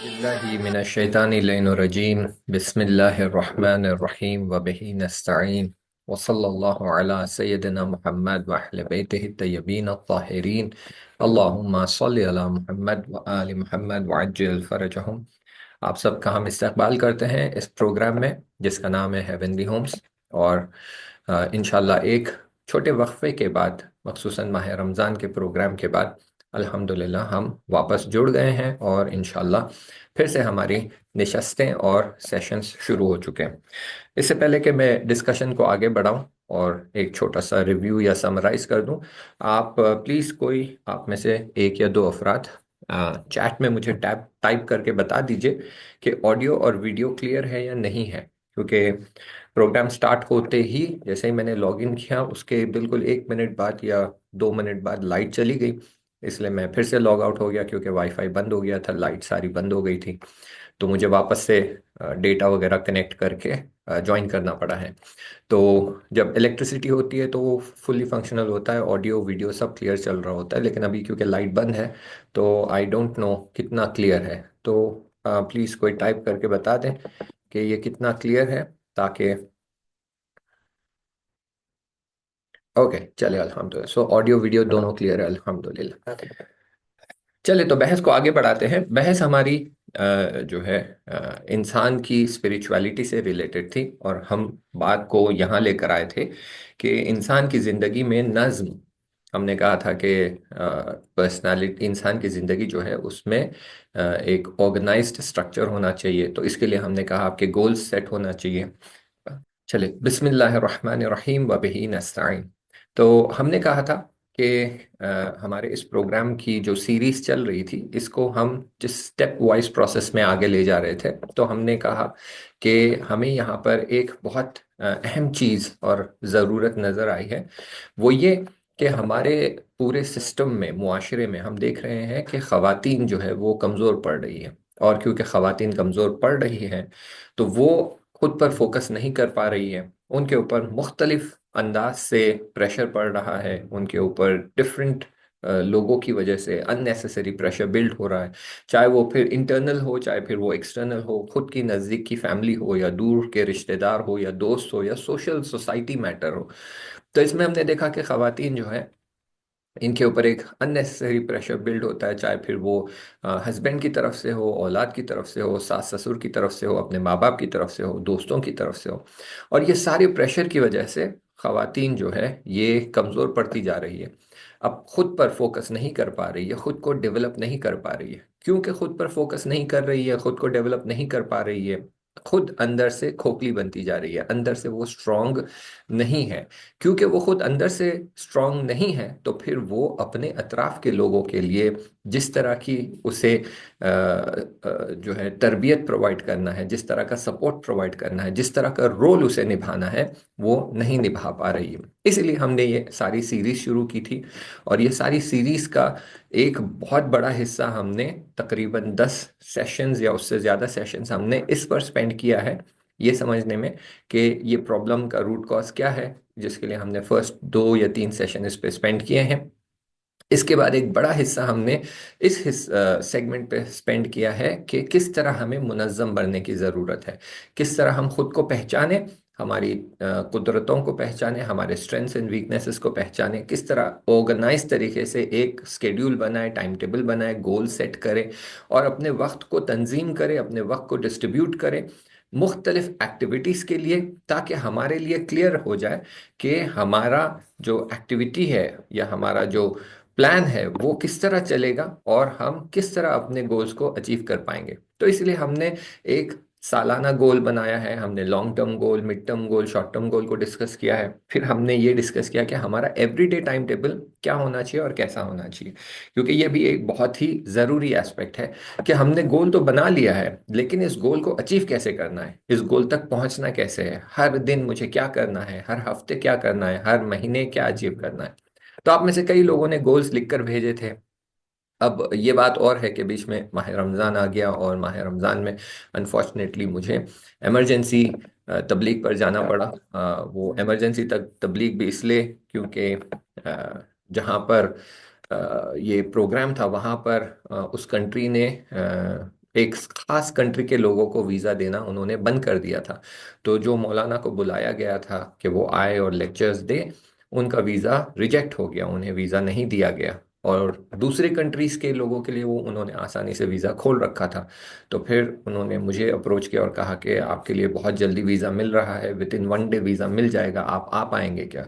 बिल्लाहि मिनश्शैतानिर्रजीम बिस्मिल्लाहिर्रहमानिर्रहीम व बिही नस्तईन व सल्लल्लाहु अला सय्यदिना मुहम्मद व अहले बैतिहि तय्यबीन अत्ताहिरीन अल्लाहुम्मा सल्लि अला मुहम्मद व आलि मुहम्मद व अज्जिल फरजहुम। आप सबका हम इस्तकबाल करते हैं इस प्रोग्राम में जिसका नाम है हेवनली होम्स। और इंशाल्लाह एक छोटे वक्फे के बाद, मखसूसन माह रमज़ान के प्रोग्राम के बाद अल्हम्दुलिल्लाह हम वापस जुड़ गए हैं और इंशाल्लाह फिर से हमारी निशस्तें और सेशंस शुरू हो चुके हैं। इससे पहले कि मैं डिस्कशन को आगे बढ़ाऊं और एक छोटा सा रिव्यू या समराइज कर दूं, आप प्लीज़ कोई आप में से एक या दो अफराद चैट में मुझे टैप टाइप करके बता दीजिए कि ऑडियो और वीडियो क्लियर है या नहीं है। क्योंकि प्रोग्राम स्टार्ट होते ही जैसे ही मैंने लॉगिन किया उसके बिल्कुल 1 मिनट बाद या 2 मिनट बाद लाइट चली गई। इसलिए मैं फिर से लॉग आउट हो गया क्योंकि वाईफाई बंद हो गया था, लाइट सारी बंद हो गई थी। तो मुझे वापस से डेटा वगैरह कनेक्ट करके ज्वाइन करना पड़ा है। तो जब इलेक्ट्रिसिटी होती है तो वो फुल्ली फंक्शनल होता है, ऑडियो वीडियो सब क्लियर चल रहा होता है। लेकिन अभी क्योंकि लाइट बंद है तो आई डोंट नो कितना क्लियर है। तो प्लीज़ कोई टाइप करके बता दें कि ये कितना क्लियर है, ताकि ओके चले अल्हम्दुलिल्लाह। सो ऑडियो वीडियो दोनों क्लियर है अल्हम्दुलिल्लाह। चले तो बहस को आगे बढ़ाते हैं। बहस हमारी जो है इंसान की स्पिरिचुअलिटी से रिलेटेड थी और हम बात को यहाँ लेकर आए थे कि इंसान की ज़िंदगी में नज्म, हमने कहा था कि पर्सनालिटी इंसान की ज़िंदगी जो है उसमें एक ऑर्गेनाइज्ड स्ट्रक्चर होना चाहिए। तो इसके लिए हमने कहा आपके गोल्स सेट होना चाहिए। चले बिस्मिल्लाहिर्रहमानिर्रहीम व बिही नस्तईन। तो हमने कहा था कि हमारे इस प्रोग्राम की जो सीरीज चल रही थी इसको हम जिस स्टेप वाइज प्रोसेस में आगे ले जा रहे थे, तो हमने कहा कि हमें यहाँ पर एक बहुत अहम चीज़ और ज़रूरत नज़र आई है। वो ये कि हमारे पूरे सिस्टम में, मुआशरे में हम देख रहे हैं कि ख़वातीन जो है वो कमज़ोर पड़ रही है। और क्योंकि ख़वातीन कमज़ोर पड़ रही हैं तो वो खुद पर फोकस नहीं कर पा रही है। उनके ऊपर मुख्तलिफ अंदाज से प्रेशर पड़ रहा है, उनके ऊपर डिफरेंट लोगों की वजह से अननेसेसरी प्रेशर बिल्ड हो रहा है। चाहे वो फिर इंटरनल हो, चाहे फिर वो एक्सटर्नल हो, खुद की नज़दीक की फैमिली हो या दूर के रिश्तेदार हो या दोस्त हो या सोशल सोसाइटी मैटर हो। तो इसमें हमने देखा कि ख़वातीन जो है इनके ऊपर एक अननेसेसरी प्रेशर बिल्ड होता है, चाहे फिर वो हस्बैंड की तरफ से हो, औलाद की तरफ से हो, सास ससुर की तरफ से हो, अपने माँ बाप की तरफ से हो, दोस्तों की तरफ से हो। और ये सारे प्रेशर की वजह से खवातीन जो है ये कमज़ोर पड़ती जा रही है। अब खुद पर फोकस नहीं कर पा रही है, खुद को डेवलप नहीं कर पा रही है। क्योंकि खुद पर फोकस नहीं कर रही है, खुद को डेवलप नहीं कर पा रही है, खुद अंदर से खोखली बनती जा रही है, अंदर से वो स्ट्रांग नहीं है। क्योंकि वो खुद अंदर से स्ट्रांग नहीं है तो फिर वो अपने अतराफ के लोगों के लिए जिस तरह की उसे जो है तरबियत प्रोवाइड करना है, जिस तरह का सपोर्ट प्रोवाइड करना है, जिस तरह का रोल उसे निभाना है, वो नहीं निभा पा रही है। इसलिए हमने ये सारी सीरीज शुरू की थी। और ये सारी सीरीज का एक बहुत बड़ा हिस्सा हमने तकरीबन 10 सेशंस या उससे ज़्यादा सेशंस हमने इस पर स्पेंड किया है, ये समझने में कि ये प्रॉब्लम का रूट कॉज क्या है, जिसके लिए हमने फर्स्ट 2 या 3 सेशन इस पे स्पेंड किए हैं। इसके बाद एक बड़ा हिस्सा हमने इस सेगमेंट पे स्पेंड किया है कि किस तरह हमें मुनज़्ज़म बनने की ज़रूरत है, किस तरह हम खुद को पहचाने, हमारी कुदरतों को पहचाने, हमारे स्ट्रेंथ्स एंड वीकनेसेस को पहचाने, किस तरह ऑर्गेनाइज तरीके से एक स्केड्यूल बनाए, टाइम टेबल बनाए, गोल सेट करें और अपने वक्त को तंजीम करें, अपने वक्त को डिस्ट्रीब्यूट करें मुख्तलिफ एक्टिविटीज़ के लिए, ताकि हमारे लिए क्लियर हो जाए कि हमारा जो एक्टिविटी है या हमारा जो प्लान है वो किस तरह चलेगा और हम किस तरह अपने गोल्स को अचीव कर पाएंगे। तो इसलिए हमने एक सालाना गोल बनाया है, हमने long term goal, mid term goal, short term goal को डिस्कस किया है। फिर हमने ये डिस्कस किया कि हमारा एवरीडे टाइम टेबल क्या होना चाहिए और कैसा होना चाहिए, क्योंकि ये भी एक बहुत ही ज़रूरी एस्पेक्ट है कि हमने गोल तो बना लिया है लेकिन इस गोल को अचीव कैसे करना है, इस गोल तक पहुंचना कैसे है, हर दिन मुझे क्या करना है, हर हफ्ते क्या करना है, हर महीने क्या अचीव करना है। तो आप में से कई लोगों ने गोल्स लिखकर भेजे थे। अब ये बात और है कि बीच में माह रमज़ान आ गया और माह रमज़ान में अनफॉर्चुनेटली मुझे इमरजेंसी तबलीग पर जाना पड़ा। वो इमरजेंसी तक तबलीग भी इसलिए क्योंकि जहाँ पर ये प्रोग्राम था वहाँ पर उस कंट्री ने एक खास कंट्री के लोगों को वीज़ा देना उन्होंने बंद कर दिया था। तो जो मौलाना को बुलाया गया था कि वो आए और लेक्चर्स दे, उनका वीज़ा रिजेक्ट हो गया, उन्हें वीज़ा नहीं दिया गया। और दूसरे कंट्रीज के लोगों के लिए वो उन्होंने आसानी से वीज़ा खोल रखा था। तो फिर उन्होंने मुझे अप्रोच किया और कहा कि आपके लिए बहुत जल्दी वीज़ा मिल रहा है, विद इन 1 डे वीज़ा मिल जाएगा, आप आ पाएंगे क्या?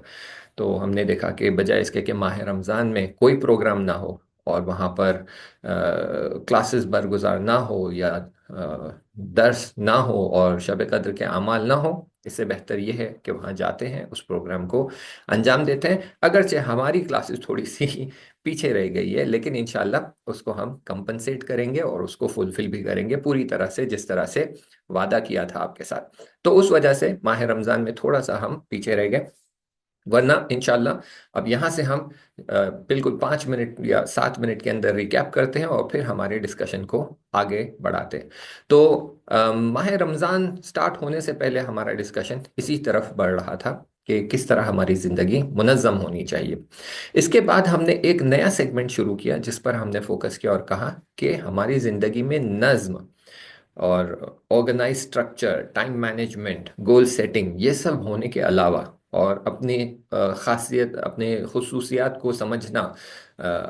तो हमने देखा कि बजाय इसके कि माह रमज़ान में कोई प्रोग्राम ना हो और वहाँ पर क्लासेस बरगुजार ना हो या दर्स ना हो और शब कद्र के अमाल ना हो, इससे बेहतर यह है कि वहाँ जाते हैं, उस प्रोग्राम को अंजाम देते हैं। अगरचे हमारी क्लासेस थोड़ी सी पीछे रह गई है, लेकिन इंशाल्लाह उसको हम कंपनसेट करेंगे और उसको फुलफिल भी करेंगे पूरी तरह से, जिस तरह से वादा किया था आपके साथ। तो उस वजह से माह रमज़ान में थोड़ा सा हम पीछे रह गए, वरना इंशाल्लाह अब यहाँ से हम बिल्कुल 5 मिनट या 7 मिनट के अंदर रिकैप करते हैं और फिर हमारे डिस्कशन को आगे बढ़ाते हैं। तो माह रमज़ान स्टार्ट होने से पहले हमारा डिस्कशन इसी तरफ बढ़ रहा था कि किस तरह हमारी ज़िंदगी मुनज़्ज़म होनी चाहिए। इसके बाद हमने एक नया सेगमेंट शुरू किया जिस पर हमने फोकस किया और कहा कि हमारी ज़िंदगी में नज़्म और organise structure, time management, goal setting, ये सब होने के अलावा और अपनी खासियत, अपने खुसूसियात को समझना,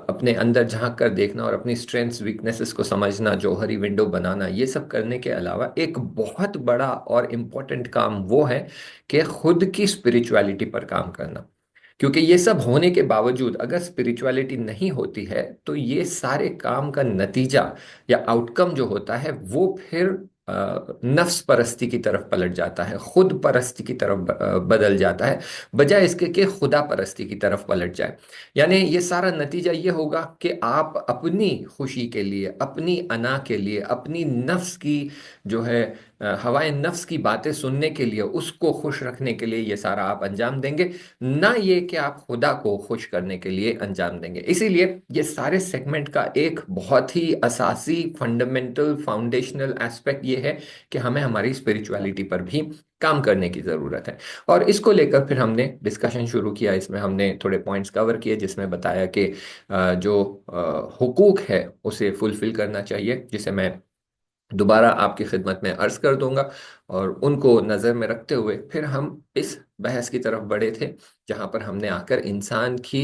अपने अंदर झांक कर देखना और अपनी स्ट्रेंथ्स वीकनेसेस को समझना, जौहरी विंडो बनाना, ये सब करने के अलावा एक बहुत बड़ा और इम्पोर्टेंट काम वो है कि खुद की स्पिरिचुअलिटी पर काम करना। क्योंकि ये सब होने के बावजूद अगर स्पिरिचुअलिटी नहीं होती है तो ये सारे काम का नतीजा या आउटकम जो होता है वो फिर नफ्स परस्ती की तरफ पलट जाता है, खुद परस्ती की तरफ बदल जाता है, बजाय इसके कि खुदा परस्ती की तरफ पलट जाए। यानी ये सारा नतीजा ये होगा कि आप अपनी खुशी के लिए, अपनी अना के लिए, अपनी नफ्स की जो है हवाए नफ्स की बातें सुनने के लिए, उसको खुश रखने के लिए ये सारा आप अंजाम देंगे, ना ये कि आप खुदा को खुश करने के लिए अंजाम देंगे। इसीलिए ये सारे सेगमेंट का एक बहुत ही असासी, फंडामेंटल, फाउंडेशनल एस्पेक्ट ये है कि हमें हमारी स्पिरिचुअलिटी पर भी काम करने की ज़रूरत है। और इसको लेकर फिर हमने डिस्कशन शुरू किया, इसमें हमने थोड़े पॉइंट्स कवर किए जिसमें बताया कि जो हुकूक है उसे फुलफिल करना चाहिए, जिसे मैं दोबारा आपकी खिदमत में अर्ज कर दूंगा। और उनको नज़र में रखते हुए फिर हम इस बहस की तरफ बढ़े थे जहां पर हमने आकर इंसान की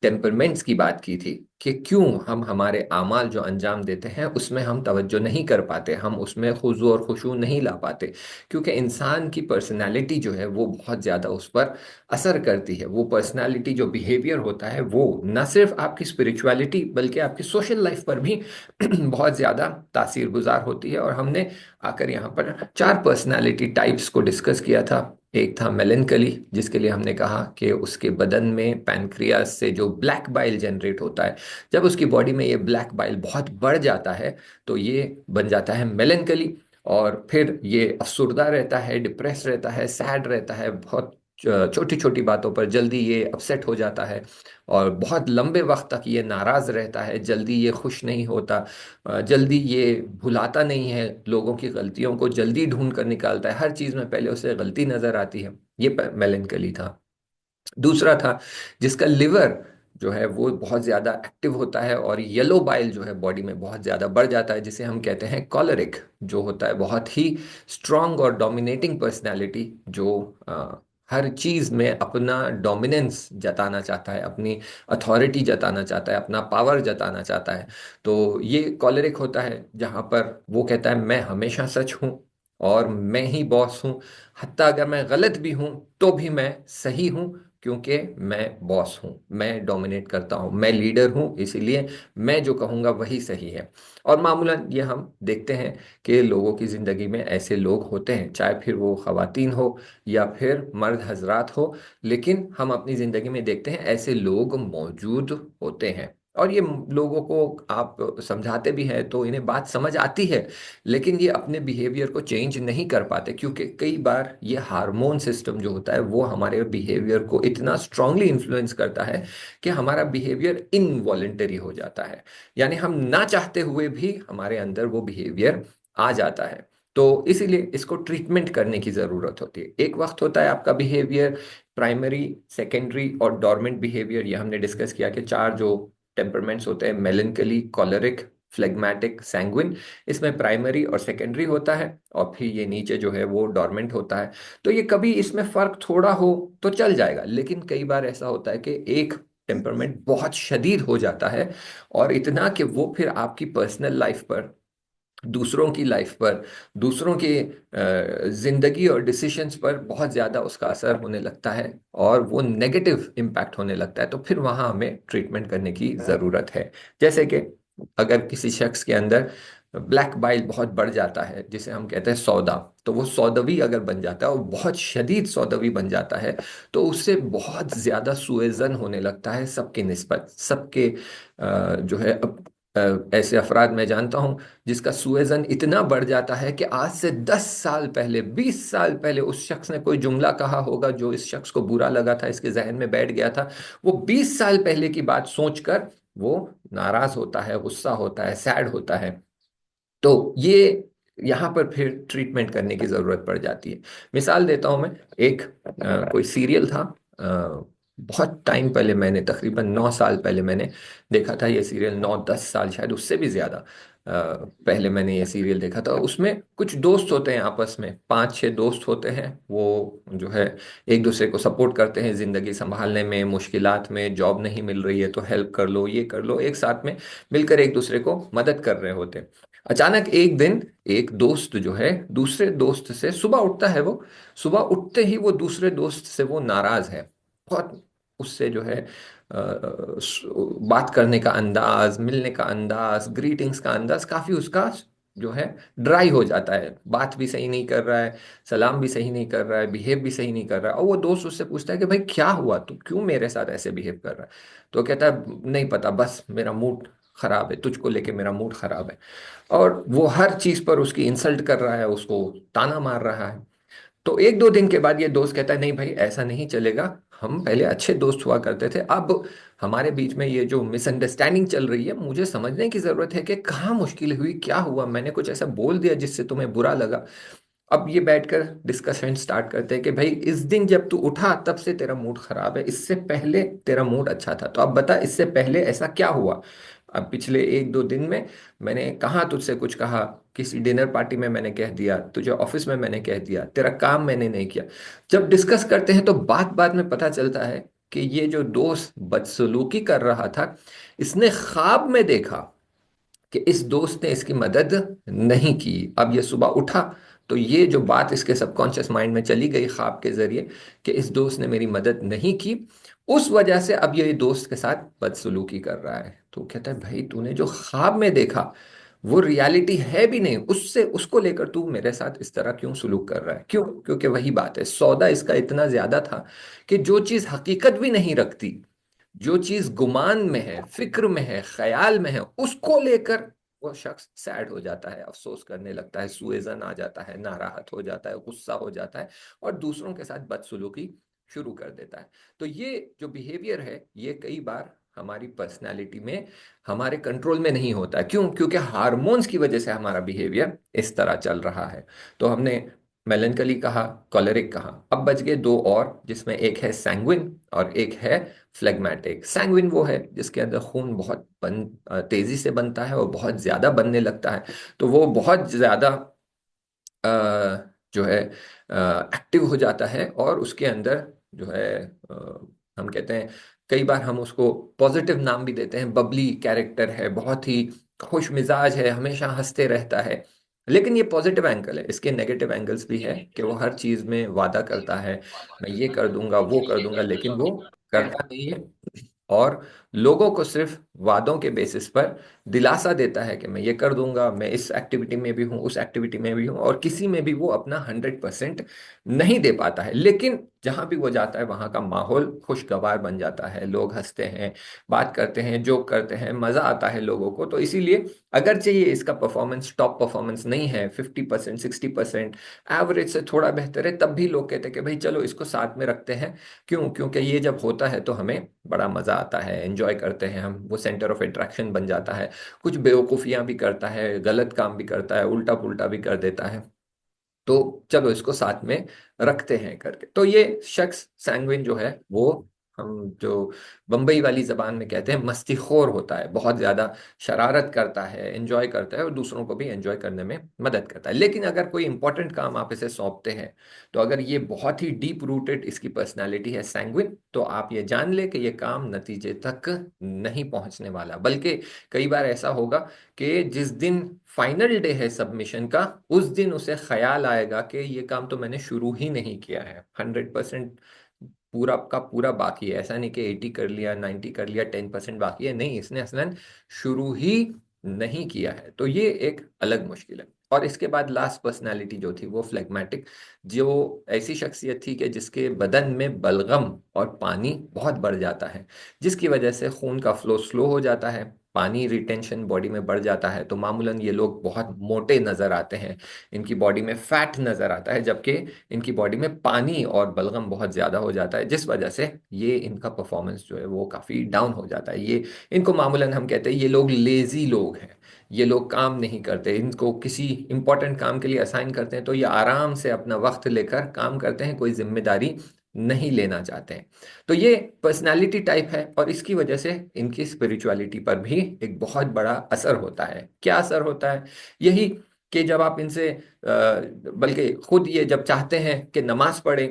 टेम्परमेंट्स की बात की थी कि क्यों हम हमारे आमाल जो अंजाम देते हैं उसमें हम तवज्जो नहीं कर पाते, हम उसमें खुजू और खुशू नहीं ला पाते, क्योंकि इंसान की पर्सनालिटी जो है वो बहुत ज़्यादा उस पर असर करती है। वो पर्सनालिटी, जो बिहेवियर होता है, वो न सिर्फ आपकी स्पिरिचुअलिटी बल्कि आपकी सोशल लाइफ पर भी बहुत ज़्यादा तासीर गुजार होती है। और हमने आकर यहाँ पर 4 पर्सनालिटी टाइप्स को डिस्कस किया था। एक था मेलेंकली, जिसके लिए हमने कहा कि उसके बदन में पैनक्रियास से जो ब्लैक बाइल जनरेट होता है, जब उसकी बॉडी में ये ब्लैक बाइल बहुत बढ़ जाता है तो ये बन जाता है मेलेंकली। और फिर ये अफसुर्दा रहता है, डिप्रेस रहता है, सैड रहता है, बहुत छोटी छोटी बातों पर जल्दी ये अपसेट हो जाता है और बहुत लंबे वक्त तक ये नाराज रहता है, जल्दी ये खुश नहीं होता, जल्दी ये भुलाता नहीं है, लोगों की गलतियों को जल्दी ढूंढ कर निकालता है, हर चीज में पहले उसे गलती नजर आती है। ये मेलेंकली था। दूसरा था जिसका लिवर जो है वो बहुत ज्यादा एक्टिव होता है और येलो बाइल जो है बॉडी में बहुत ज्यादा बढ़ जाता है, जिसे हम कहते हैं कॉलरिक, जो होता है बहुत ही स्ट्रांग और डोमिनेटिंग पर्सनालिटी, जो हर चीज में अपना डोमिनेंस जताना चाहता है, अपनी अथॉरिटी जताना चाहता है, अपना पावर जताना चाहता है। तो ये कॉलरिक होता है जहां पर वो कहता है मैं हमेशा सच हूं और मैं ही बॉस हूं, हत्ता अगर मैं गलत भी हूं तो भी मैं सही हूं, क्योंकि मैं बॉस हूं, मैं डोमिनेट करता हूं, मैं लीडर हूं, इसीलिए मैं जो कहूंगा वही सही है। और मामूलन ये हम देखते हैं कि लोगों की ज़िंदगी में ऐसे लोग होते हैं, चाहे फिर वो ख़वातीन हो या फिर मर्द हजरात हो, लेकिन हम अपनी ज़िंदगी में देखते हैं ऐसे लोग मौजूद होते हैं। और ये लोगों को आप समझाते भी हैं तो इन्हें बात समझ आती है, लेकिन ये अपने बिहेवियर को चेंज नहीं कर पाते, क्योंकि कई बार ये हार्मोन सिस्टम जो होता है वो हमारे बिहेवियर को इतना स्ट्रांगली इन्फ्लुएंस करता है कि हमारा बिहेवियर इनवॉलेंटरी हो जाता है। यानी हम ना चाहते हुए भी हमारे अंदर वो बिहेवियर आ जाता है। तो इसीलिए इसको ट्रीटमेंट करने की ज़रूरत होती है। एक वक्त होता है आपका बिहेवियर प्राइमरी, सेकेंडरी और डोरमेंट बिहेवियर। ये हमने डिस्कस किया कि 4 जो टेम्परमेंट्स होते हैं, मेलेंकली, कॉलरिक, फ्लेगमेटिक, सैंग्विन। इसमें प्राइमरी और सेकेंडरी होता है, और फिर ये नीचे जो है वो डोरमेंट होता है। तो ये कभी इसमें फर्क थोड़ा हो तो चल जाएगा, लेकिन कई बार ऐसा होता है कि एक टेम्परमेंट बहुत शदीद हो जाता है, और इतना कि वो फिर आपकी पर्सनल लाइफ पर, दूसरों की लाइफ पर, दूसरों की जिंदगी और डिसीशंस पर बहुत ज़्यादा उसका असर होने लगता है, और वो नेगेटिव इम्पैक्ट होने लगता है। तो फिर वहाँ हमें ट्रीटमेंट करने की ज़रूरत है। जैसे कि अगर किसी शख्स के अंदर ब्लैक बाइल बहुत बढ़ जाता है, जिसे हम कहते हैं सौदा, तो वो सौदवी अगर बन जाता है और बहुत शदीद सौदवी बन जाता है, तो उससे बहुत ज़्यादा सुएजन होने लगता है सबके निस्बत, सबके जो है ऐसे अफराद मैं जानता हूँ जिसका सुएजन इतना बढ़ जाता है कि आज से 10 साल पहले, 20 साल पहले उस शख्स ने कोई जुमला कहा होगा जो इस शख्स को बुरा लगा था, इसके जहन में बैठ गया था, वो 20 साल पहले की बात सोचकर वो नाराज होता है, गुस्सा होता है, सैड होता है। तो ये यहाँ पर फिर ट्रीटमेंट करने की जरूरत पड़ जाती है। मिसाल देता हूँ मैं, एक कोई सीरियल था, बहुत टाइम पहले मैंने, तकरीबन 9 साल पहले मैंने देखा था ये सीरियल, 9-10 साल शायद उससे भी ज्यादा पहले मैंने ये सीरियल देखा था। उसमें कुछ दोस्त होते हैं, आपस में 5-6 दोस्त होते हैं, वो जो है एक दूसरे को सपोर्ट करते हैं जिंदगी संभालने में, मुश्किलात में, जॉब नहीं मिल रही है तो हेल्प कर लो, ये कर लो, एक साथ में मिलकर एक दूसरे को मदद कर रहे होते हैं। अचानक एक दिन एक दोस्त जो है दूसरे दोस्त से, सुबह उठता है वो, सुबह उठते ही वो दूसरे दोस्त से वो नाराज है बहुत। उससे जो है बात करने का अंदाज, मिलने का अंदाज, ग्रीटिंग्स का अंदाज काफी उसका जो है ड्राई हो जाता है, बात भी सही नहीं कर रहा है, सलाम भी सही नहीं कर रहा है, बिहेव भी सही नहीं कर रहा है। और वो दोस्त उससे पूछता है कि भाई क्या हुआ, तू क्यों मेरे साथ ऐसे बिहेव कर रहा है? तो वो कहता है नहीं पता, बस मेरा मूड खराब है, तुझको लेके मेरा मूड खराब है। और वो हर चीज पर उसकी इंसल्ट कर रहा है, उसको ताना मार रहा है। तो 1-2 दिन के बाद ये दोस्त कहता है नहीं भाई ऐसा नहीं चलेगा, हम पहले अच्छे दोस्त हुआ करते थे, अब हमारे बीच में ये जो मिसअंडरस्टैंडिंग चल रही है, मुझे समझने की जरूरत है कि कहाँ मुश्किल हुई, क्या हुआ, मैंने कुछ ऐसा बोल दिया जिससे तुम्हें बुरा लगा। अब ये बैठकर डिस्कशन स्टार्ट करते हैं कि भाई इस दिन जब तू उठा तब से तेरा मूड खराब है, इससे पहले तेरा मूड अच्छा था, तो अब बता इससे पहले ऐसा क्या हुआ। अब पिछले 1-2 दिन में मैंने कहाँ तुझसे कुछ कहा, किसी डिनर पार्टी में मैंने कह दिया, तुझे ऑफिस में मैंने कह दिया, तेरा काम मैंने नहीं किया। जब डिस्कस करते हैं तो बात बात में पता चलता है कि ये जो दोस्त बदसलूकी कर रहा था, इसने ख्वाब में देखा कि इस दोस्त ने इसकी मदद नहीं की। अब ये सुबह उठा तो ये जो बात इसके सबकॉन्शियस माइंड में चली गई ख्वाब के जरिए कि इस दोस्त ने मेरी मदद नहीं की, उस वजह से अब ये दोस्त के साथ बदसलूकी कर रहा है। तो कहता है भाई तूने जो ख्वाब में देखा वो रियलिटी है भी नहीं, उससे उसको लेकर तू मेरे साथ इस तरह क्यों सुलूक कर रहा है, क्यों? क्योंकि वही बात है, सौदा इसका इतना ज्यादा था कि जो चीज हकीकत भी नहीं रखती, जो चीज गुमान में है, फिक्र में है, ख्याल में है, उसको लेकर वो शख्स सैड हो जाता है, अफसोस करने लगता है, सुएजन आ जाता है, नाराहत हो जाता है, गुस्सा हो जाता है, और दूसरों के साथ बदसलूकी शुरू कर देता है। तो ये जो बिहेवियर है ये कई बार हमारी पर्सनालिटी में हमारे कंट्रोल में नहीं होता है। क्यों? क्योंकि हार्मोन्स की वजह से हमारा बिहेवियर इस तरह चल रहा है। तो हमने मेलेंकली कहा, कॉलेरिक कहा, अब बच गए दो और, जिसमें एक है सैंग्विन और एक है फ्लेगमेटिक। सैंग्विन वो है जिसके अंदर खून बहुत तेजी से बनता है और बहुत ज्यादा बनने लगता है। तो वो बहुत ज्यादा अ, जो है एक्टिव हो जाता है, और उसके अंदर जो है हम कहते हैं, कई बार हम उसको पॉजिटिव नाम भी देते हैं, बबली कैरेक्टर है, बहुत ही खुश मिजाज है, हमेशा हंसते रहता है। लेकिन ये पॉजिटिव एंगल है, इसके नेगेटिव एंगल्स भी है कि वो हर चीज में वादा करता है, मैं ये कर दूंगा वो कर दूंगा, लेकिन वो करता नहीं है। और लोगों को सिर्फ वादों के बेसिस पर दिलासा देता है कि मैं ये कर दूंगा, मैं इस एक्टिविटी में भी हूँ, उस एक्टिविटी में भी हूँ, और किसी में भी वो अपना 100% नहीं दे पाता है। लेकिन जहां भी वो जाता है वहां का माहौल खुशगवार बन जाता है, लोग हंसते हैं, बात करते हैं, जोक करते हैं, मजा आता है लोगों को। तो इसीलिए अगर चाहिए इसका परफॉर्मेंस टॉप परफॉर्मेंस नहीं है, 50% 60%, एवरेज से थोड़ा बेहतर है, तब भी लोग कहते हैं कि भाई चलो इसको साथ में रखते हैं। क्यों? क्योंकि ये जब होता है तो हमें बड़ा मजा आता है, एंजॉय करते हैं हम, वो सेंटर ऑफ अट्रैक्शन बन जाता है। कुछ बेवकूफियां भी करता है, गलत काम भी करता है, उल्टा पुल्टा भी कर देता है, तो चलो इसको साथ में रखते हैं करके। तो ये शख्स सैंग्विन जो है वो हम जो बम्बई वाली जबान में कहते हैं मस्तीखोर होता है, बहुत ज्यादा शरारत करता है, एंजॉय करता है और दूसरों को भी एंजॉय करने में मदद करता है। लेकिन अगर कोई इंपॉर्टेंट काम आप इसे सौंपते हैं, तो अगर ये बहुत ही डीप रूटेड इसकी पर्सनालिटी है सैंग्विन, तो आप ये जान ले कि ये काम नतीजे तक नहीं पहुंचने वाला। बल्कि कई बार ऐसा होगा कि जिस दिन फाइनल डे है सबमिशन का, उस दिन उसे ख्याल आएगा कि ये काम तो मैंने शुरू ही नहीं किया है। 100% पूरा का पूरा बाकी है। ऐसा नहीं कि 80 कर लिया, 90 कर लिया, 10% बाकी है, नहीं, इसने असलन शुरू ही नहीं किया है। तो ये एक अलग मुश्किल है। और इसके बाद लास्ट पर्सनालिटी जो थी वो फ्लेगमेटिक, जो ऐसी शख्सियत थी कि जिसके बदन में बलगम और पानी बहुत बढ़ जाता है, जिसकी वजह से खून का फ्लो स्लो हो जाता है, पानी रिटेंशन बॉडी में बढ़ जाता है। तो मामूलन ये लोग बहुत मोटे नजर आते हैं, इनकी बॉडी में फैट नजर आता है, जबकि इनकी बॉडी में पानी और बलगम बहुत ज्यादा हो जाता है, जिस वजह से ये इनका परफॉर्मेंस जो है वो काफी डाउन हो जाता है। ये इनको मामूलन हम कहते हैं ये लोग लेजी लोग हैं, ये लोग काम नहीं करते। इनको किसी इंपॉर्टेंट काम के लिए असाइन करते हैं तो ये आराम से अपना वक्त लेकर काम करते हैं, कोई जिम्मेदारी नहीं लेना चाहते हैं। तो ये पर्सनालिटी टाइप है, और इसकी वजह से इनकी स्पिरिचुअलिटी पर भी एक बहुत बड़ा असर होता है। क्या असर होता है? यही कि जब आप इनसे बल्कि खुद ये जब चाहते हैं कि नमाज पढ़े,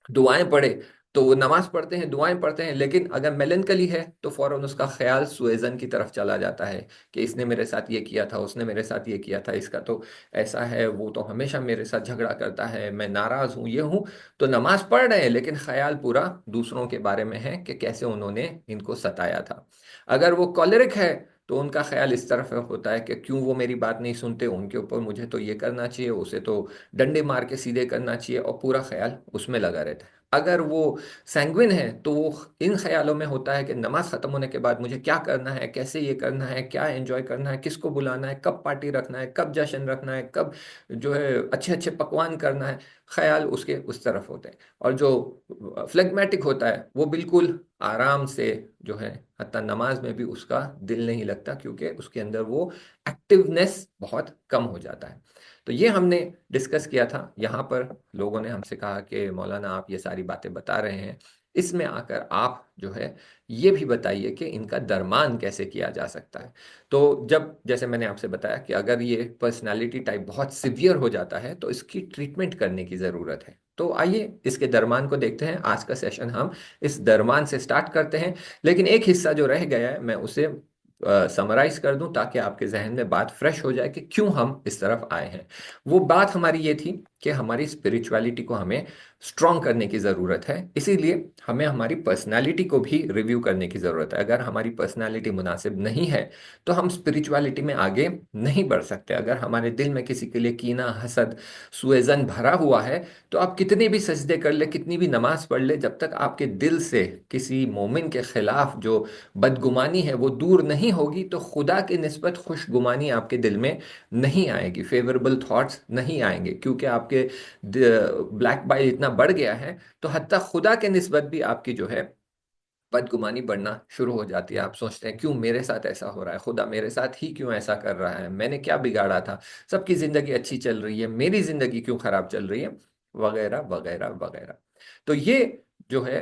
दुआएं पढ़े, तो वो नमाज पढ़ते हैं, दुआएं पढ़ते हैं, लेकिन अगर मेलनकली है तो फौरन उसका ख्याल सुएजन की तरफ चला जाता है कि इसने मेरे साथ ये किया था, उसने मेरे साथ ये किया था, इसका तो ऐसा है, वो तो हमेशा मेरे साथ झगड़ा करता है, मैं नाराज हूं, ये हूं। तो नमाज पढ़ रहे हैं लेकिन ख्याल पूरा दूसरों के बारे में है कि कैसे उन्होंने इनको सताया था। अगर वो कॉलेरिक है तो उनका ख्याल इस तरफ होता है कि क्यों वो मेरी बात नहीं सुनते, उनके ऊपर मुझे तो ये करना चाहिए, उसे तो डंडे मार के सीधे करना चाहिए, और पूरा ख्याल उसमें लगा रहता है। अगर वो सैंग्विन है तो वो इन ख्यालों में होता है कि नमाज खत्म होने के बाद मुझे क्या करना है, कैसे ये करना है, क्या एंजॉय करना है, किसको बुलाना है, कब पार्टी रखना है, कब जश्न रखना है, कब जो है अच्छे अच्छे पकवान करना है। ख्याल उसके उस तरफ होते हैं। और जो फ्लेगमेटिक होता है वो बिल्कुल आराम से जो है, हत्ता नमाज में भी उसका दिल नहीं लगता, क्योंकि उसके अंदर वो एक्टिवनेस बहुत कम हो जाता है। तो ये हमने डिस्कस किया था। यहाँ पर लोगों ने हमसे कहा कि मौलाना आप ये सारी बातें बता रहे हैं, इसमें आकर आप जो है ये भी बताइए कि इनका दरमान कैसे किया जा सकता है। तो जब जैसे मैंने आपसे बताया कि अगर ये पर्सनालिटी टाइप बहुत सिवियर हो जाता है तो इसकी ट्रीटमेंट करने की ज़रूरत है। तो आइए इसके दरमान को देखते हैं। आज का सेशन हम इस दरमान से स्टार्ट करते हैं। लेकिन एक हिस्सा जो रह गया है मैं उसे समराइज कर दूं, ताकि आपके जहन में बात फ्रेश हो जाए कि क्यों हम इस तरफ आए हैं। वो बात हमारी ये थी कि हमारी स्पिरिचुअलिटी को हमें स्ट्रांग करने की ज़रूरत है, इसीलिए हमें हमारी पर्सनालिटी को भी रिव्यू करने की ज़रूरत है। अगर हमारी पर्सनालिटी मुनासिब नहीं है तो हम स्पिरिचुअलिटी में आगे नहीं बढ़ सकते। अगर हमारे दिल में किसी के लिए कीना, हसद, सुएजन भरा हुआ है, तो आप कितने भी सजदे कर ले, कितनी भी नमाज पढ़ ले, जब तक आपके दिल से किसी मोमिन के खिलाफ जो बदगुमानी है वो दूर नहीं होगी, तो खुदा की निस्बत खुशगुमानी आपके दिल में नहीं आएगी, फेवरेबल थॉट्स नहीं आएंगे, क्योंकि आपके ब्लैक बाइल इतना बढ़ गया है। तो हत्ता खुदा के निस्बत भी आपकी जो है बदगुमानी बढ़ना शुरू हो जाती है। आप सोचते हैं क्यों मेरे साथ ऐसा हो रहा है, खुदा मेरे साथ ही क्यों ऐसा कर रहा है, मैंने क्या बिगाड़ा था, सबकी जिंदगी अच्छी चल रही है, मेरी जिंदगी क्यों खराब चल रही है, वगैरह वगैरह वगैरह। तो ये जो है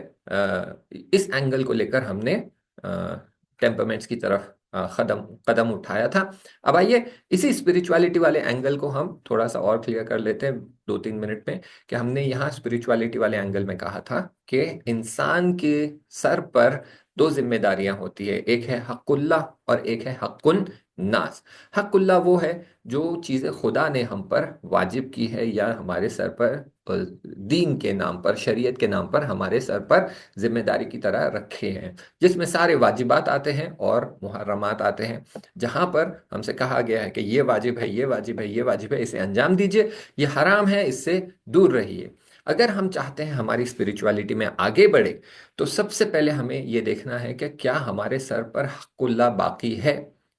इस एंगल को लेकर हमने टेम्परमेंट्स की तरफ कदम कदम उठाया था। अब आइए इसी स्पिरिचुअलिटी वाले एंगल को हम थोड़ा सा और क्लियर कर लेते हैं 2-3 मिनट में। कि हमने यहाँ स्पिरिचुअलिटी वाले एंगल में कहा था कि इंसान के सर पर दो जिम्मेदारियां होती है, एक है हकुल्ला और एक है हकुन नास। हकुल्ला वो है जो चीज़ें खुदा ने हम पर वाजिब की है, या हमारे सर पर दीन के नाम पर, शरीयत के नाम पर हमारे सर पर जिम्मेदारी की तरह रखे हैं, जिसमें सारे वाजिबात आते हैं और मुहर्रमात आते हैं। जहां पर हमसे कहा गया है कि ये वाजिब है, ये वाजिब है, ये वाजिब है, इसे अंजाम दीजिए, ये हराम है, इससे दूर रहिए। अगर हम चाहते हैं हमारी स्पिरिचुअलिटी में आगे बढ़े, तो सबसे पहले हमें ये देखना है कि क्या हमारे सर पर हक़ुल्लाह बाकी है।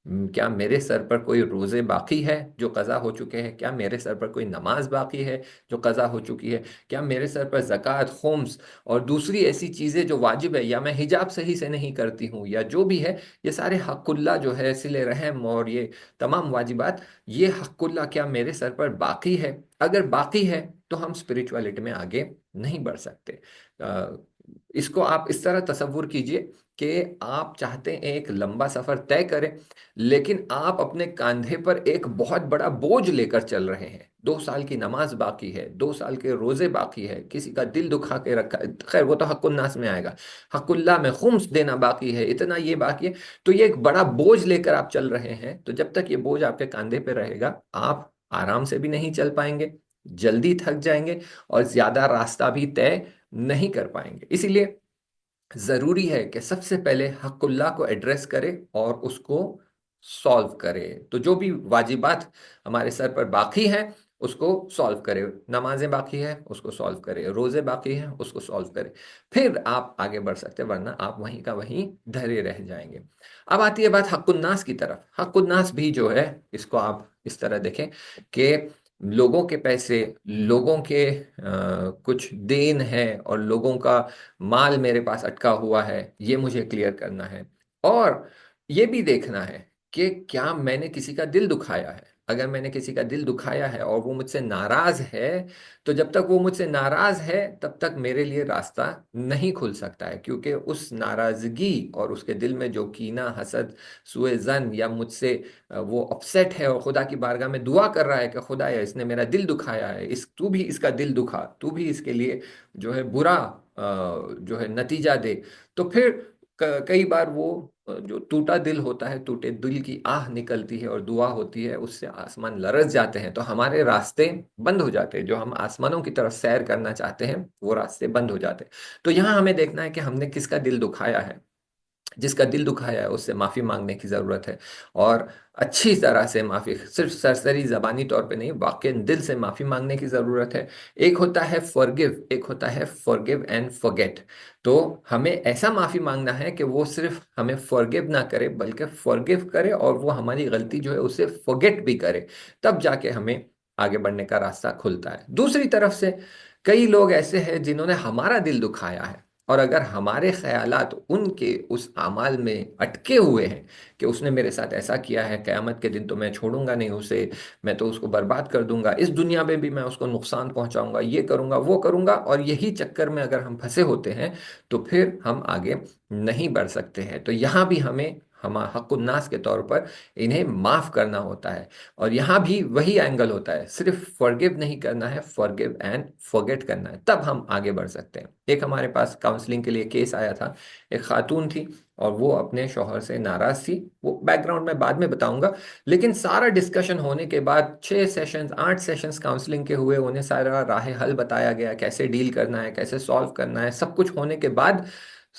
क्या मेरे सर पर कोई रोज़े बाकी है जो कज़ा हो चुके हैं, क्या मेरे सर पर कोई नमाज बाकी है जो कज़ा हो चुकी है, क्या मेरे सर पर ज़कात, खुम्स और दूसरी ऐसी चीज़ें जो वाजिब है, या मैं हिजाब सही से नहीं करती हूँ, या जो भी है, ये सारे हक़ुल्लाह जो है, सिले रहम और ये तमाम वाजिबात, ये हक़ुल्लाह क्या मेरे सर पर बाकी है? अगर बाकी है तो हम स्पिरिचुअलिटी में आगे नहीं बढ़ सकते। इसको आप इस तरह तसव्वुर कीजिए कि आप चाहते हैं एक लंबा सफर तय करें, लेकिन आप अपने कंधे पर एक बहुत बड़ा बोझ लेकर चल रहे हैं। 2 साल की नमाज बाकी है, 2 साल के रोजे बाकी है, किसी का दिल दुखा के रखा, खैर वो तो हक्कुन्नास में आएगा, हक्कुल्लाह में खुम्स देना बाकी है, इतना ये बाकी है। तो ये एक बड़ा बोझ लेकर आप चल रहे हैं, तो जब तक ये बोझ आपके कंधे पे रहेगा, आप आराम से भी नहीं चल पाएंगे, जल्दी थक जाएंगे, और ज्यादा रास्ता भी तय नहीं कर पाएंगे। इसीलिए जरूरी है कि सबसे पहले हक़ुल्लाह को एड्रेस करें और उसको सॉल्व करें। तो जो भी वाजिबात हमारे सर पर बाकी हैं उसको सॉल्व करें, नमाजें बाकी है उसको सॉल्व करें, रोजे बाकी हैं उसको सॉल्व करें, फिर आप आगे बढ़ सकते हैं, वरना आप वहीं का वहीं धरे रह जाएंगे। अब आती है बात हक़ुन्नास की तरफ। हक़ुन्नास भी जो है, इसको आप इस तरह देखें कि लोगों के पैसे, लोगों के कुछ देन है, और लोगों का माल मेरे पास अटका हुआ है, ये मुझे क्लियर करना है। और ये भी देखना है कि क्या मैंने किसी का दिल दुखाया है। अगर मैंने किसी का दिल दुखाया है और वो मुझसे नाराज है, तो जब तक वो मुझसे नाराज है तब तक मेरे लिए रास्ता नहीं खुल सकता है, क्योंकि उस नाराजगी और उसके दिल में जो कीना, हसद, सुए जन, या मुझसे वो अपसेट है और खुदा की बारगाह में दुआ कर रहा है कि खुदाया इसने मेरा दिल दुखाया है, इस तू भी इसका दिल दुखा, तू भी इसके लिए जो है बुरा जो है नतीजा दे। तो फिर कई बार वो जो टूटा दिल होता है, टूटे दिल की आह निकलती है और दुआ होती है, उससे आसमान लरज जाते हैं, तो हमारे रास्ते बंद हो जाते हैं, जो हम आसमानों की तरफ सैर करना चाहते हैं वो रास्ते बंद हो जाते हैं। तो यहाँ हमें देखना है कि हमने किसका दिल दुखाया है। जिसका दिल दुखाया है उससे माफी मांगने की जरूरत है, और अच्छी तरह से माफी, सिर्फ सरसरी जबानी तौर पे नहीं, वाकई दिल से माफी मांगने की जरूरत है। एक होता है फॉरगिव, एक होता है फॉरगिव एंड फॉरगेट। तो हमें ऐसा माफी मांगना है कि वो सिर्फ हमें फॉरगिव ना करे, बल्कि फॉरगिव करे, और वो हमारी गलती जो है उसे फॉरगेट भी करे, तब जाके हमें आगे बढ़ने का रास्ता खुलता है। दूसरी तरफ से कई लोग ऐसे हैं जिन्होंने हमारा दिल दुखाया है, और अगर हमारे ख्यालात उनके उस अमाल में अटके हुए हैं कि उसने मेरे साथ ऐसा किया है, क़यामत के दिन तो मैं छोड़ूंगा नहीं उसे, मैं तो उसको बर्बाद कर दूंगा, इस दुनिया में भी मैं उसको नुकसान पहुंचाऊंगा, ये करूंगा वो करूंगा, और यही चक्कर में अगर हम फंसे होते हैं तो फिर हम आगे नहीं बढ़ सकते हैं। तो यहाँ भी हमें हम हक़ुन्नास के तौर पर इन्हें माफ करना होता है, और यहाँ भी वही एंगल होता है, सिर्फ फॉरगिव नहीं करना है, फॉरगिव एंड फॉरगेट करना है, तब हम आगे बढ़ सकते हैं। एक हमारे पास काउंसलिंग के लिए केस आया था, एक खातून थी और वो अपने शौहर से नाराज थी, वो बैकग्राउंड में बाद में बताऊंगा। लेकिन सारा डिस्कशन होने के बाद 6 सेशंस 8 सेशंस काउंसलिंग के हुए, उन्हें सारा राह हल बताया गया, कैसे डील करना है, कैसे सॉल्व करना है, सब कुछ होने के बाद,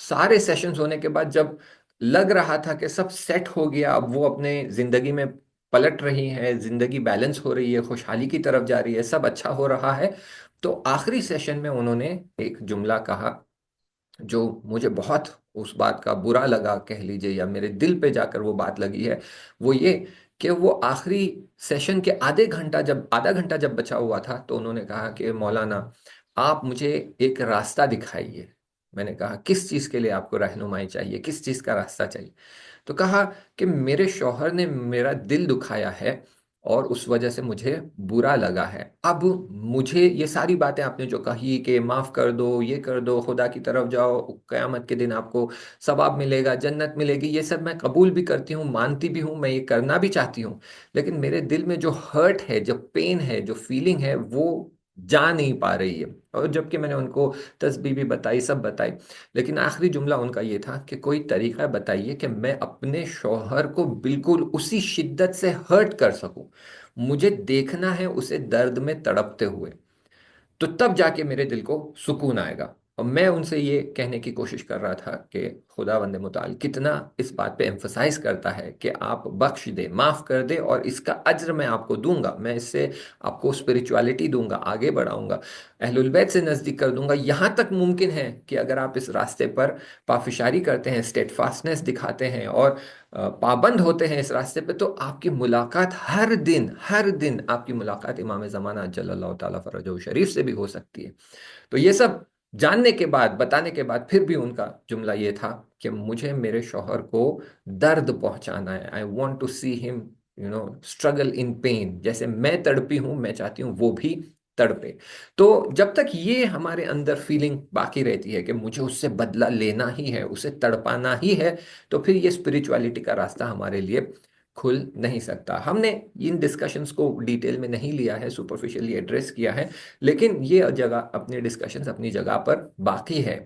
सारे सेशंस होने के बाद, जब लग रहा था कि सब सेट हो गया, अब वो अपने जिंदगी में पलट रही है, जिंदगी बैलेंस हो रही है, खुशहाली की तरफ जा रही है, सब अच्छा हो रहा है, तो आखिरी सेशन में उन्होंने एक जुमला कहा जो मुझे बहुत उस बात का बुरा लगा, कह लीजिए, या मेरे दिल पे जाकर वो बात लगी है। वो ये कि वो आखिरी सेशन के आधा घंटा जब बचा हुआ था, तो उन्होंने कहा कि मौलाना, आप मुझे एक रास्ता दिखाइए। मैंने कहा किस चीज़ के लिए आपको रहनुमाई चाहिए, किस चीज़ का रास्ता चाहिए। तो कहा कि मेरे शौहर ने मेरा दिल दुखाया है और उस वजह से मुझे बुरा लगा है। अब मुझे ये सारी बातें आपने जो कही कि माफ कर दो, ये कर दो, खुदा की तरफ जाओ, कयामत के दिन आपको सवाब मिलेगा, जन्नत मिलेगी, ये सब मैं कबूल भी करती हूँ, मानती भी हूँ, मैं ये करना भी चाहती हूँ। लेकिन मेरे दिल में जो हर्ट है, जो पेन है, जो फीलिंग है, वो जा नहीं पा रही है। और जबकि मैंने उनको तस्बीह भी बताई, सब बताई, लेकिन आखिरी जुमला उनका ये था कि कोई तरीका बताइए कि मैं अपने शौहर को बिल्कुल उसी शिद्दत से हर्ट कर सकूं, मुझे देखना है उसे दर्द में तड़पते हुए, तो तब जाके मेरे दिल को सुकून आएगा। और मैं उनसे ये कहने की कोशिश कर रहा था कि खुदावंद मुताल कितना इस बात पे एम्फसाइज करता है कि आप बख्श दे, माफ कर दे, और इसका अज्र मैं आपको दूंगा, मैं इससे आपको स्पिरिचुअलिटी दूंगा, आगे बढ़ाऊंगा, अहलुल बैत से नजदीक कर दूंगा। यहाँ तक मुमकिन है कि अगर आप इस रास्ते पर पाफिशारी करते हैं, स्टेटफास्टनेस दिखाते हैं, और पाबंद होते हैं इस रास्ते पे, तो आपकी मुलाकात हर दिन आपकी मुलाकात इमाम ज़माना जल्लल्लाहु ताला फरजहू शरीफ से भी हो सकती है। तो ये सब जानने के बाद, बताने के बाद, फिर भी उनका जुमला ये था कि मुझे मेरे शौहर को दर्द पहुंचाना है, I want to see him struggle in pain, जैसे मैं तड़पी हूं, मैं चाहती हूँ वो भी तड़पे। तो जब तक ये हमारे अंदर फीलिंग बाकी रहती है कि मुझे उससे बदला लेना ही है, उसे तड़पाना ही है, तो फिर ये स्पिरिचुअलिटी का रास्ता हमारे लिए खुल नहीं सकता। हमने इन डिस्कशंस को डिटेल में नहीं लिया है, सुपरफिशियली एड्रेस किया है, लेकिन ये जगह, अपने डिस्कशंस अपनी जगह पर बाकी है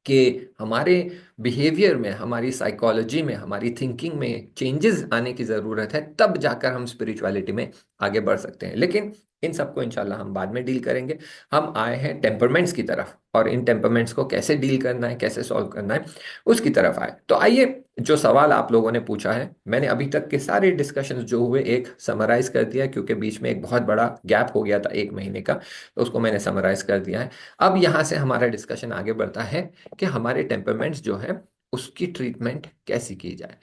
कि हमारे बिहेवियर में, हमारी साइकोलॉजी में, हमारी थिंकिंग में चेंजेस आने की ज़रूरत है, तब जाकर हम स्पिरिचुअलिटी में आगे बढ़ सकते हैं। लेकिन इन सबको इंशाल्लाह हम बाद में डील करेंगे। हम आए हैं टेम्परमेंट्स की तरफ, और इन टेम्परमेंट्स को कैसे डील करना है, कैसे सॉल्व करना है, उसकी तरफ आए। तो आइए, जो सवाल आप लोगों ने पूछा है, मैंने अभी तक के सारे डिस्कशंस जो हुए एक समराइज कर दिया, क्योंकि बीच में एक बहुत बड़ा गैप हो गया था 1 महीने का, तो उसको मैंने समराइज कर दिया है। अब यहाँ से हमारा डिस्कशन आगे बढ़ता है कि हमारे टेम्परमेंट्स जो है उसकी ट्रीटमेंट कैसी की जाए।